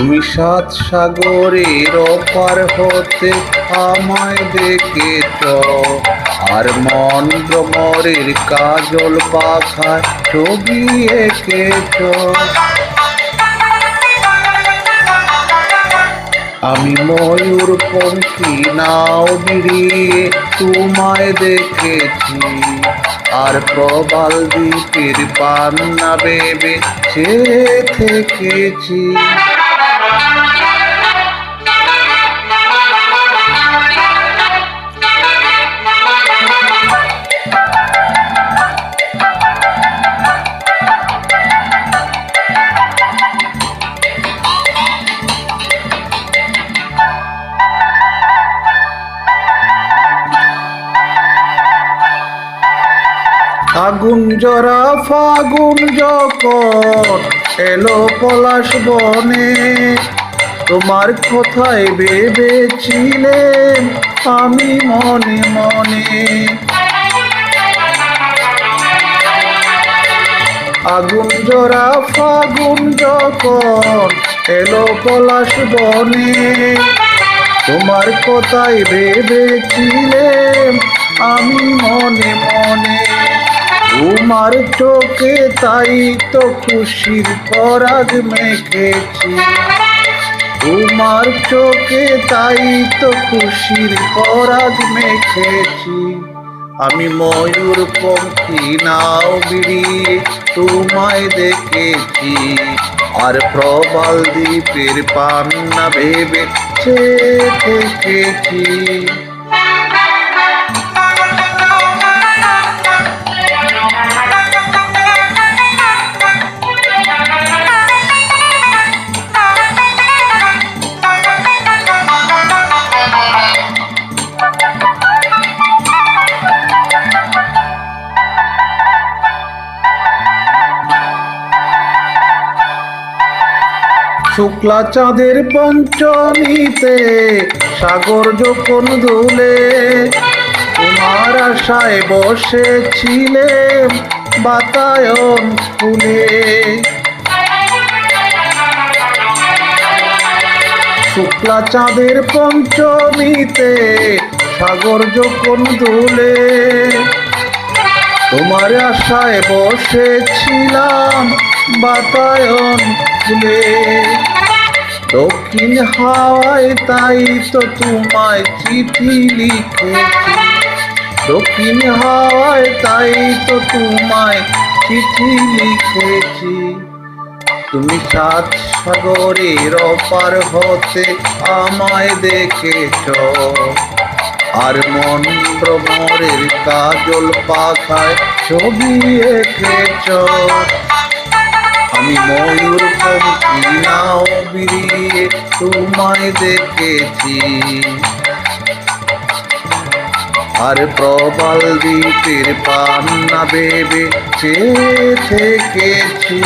তুমি সাত সাগরের ওপার হতে আমায় দেখেছ, আর মন ভ্রমরের কাজল পাখায় ছবি এঁকেছ। আমি ময়ূর পঙ্খী নাও বিড়িয়ে তোমায় দেখেছি, আর প্রবাল দ্বীপের পান্না ভেবে চেয়ে থেকেছি। আগুন জরা ফাগুন যখন এলো পলাশ বনে, তোমার কথায় ভেবেছিলেন আমি মনে মনে। আগুন জরা ফাগুন যখন এলো পলাশ বনে, তোমার কথায় ভেবেছিলেন আমি মনে মনে। তোমার চোখে তাই তো খুশির পরাগ মেখেছি, তোমার চোখে তাই তো খুশির পরাগ মেখেছি। আমি ময়ূর পঙ্খী নাও বিড়িয়ে তোমায় দেখেছি, আর প্রবাল দ্বীপের পান্না ভেবে চেয়ে থেকেছি। শুক্লা চাঁদের পঞ্চমীতে সাগর যখন দুলে, তোমার আশায় বসেছিলেন বাতায়ন ফুলে। শুক্লা চাঁদের পঞ্চমীতে সাগর যখন দুলে, তোমার আশায় বসেছিলাম বাতায়ন ফুলে। দক্ষিণ হাওয়ায় তাই তো তোমায় চিঠি লিখেছি, দক্ষিণ হাওয়ায় তাই তো তোমায় চিঠি লিখেছি। তুমি সাত সাগরের ওপার হতে আমায় দেখেছ, আর মন ভ্রমরের কাজল পাখায় ছবি এঁকেছ। আমি ময়ূর পঙ্খী নাও বিড়িয়ে তোমায় দেখেছি, আর প্রবাল দ্বীপের পান্না ভেবে চেয়ে থেকেছি।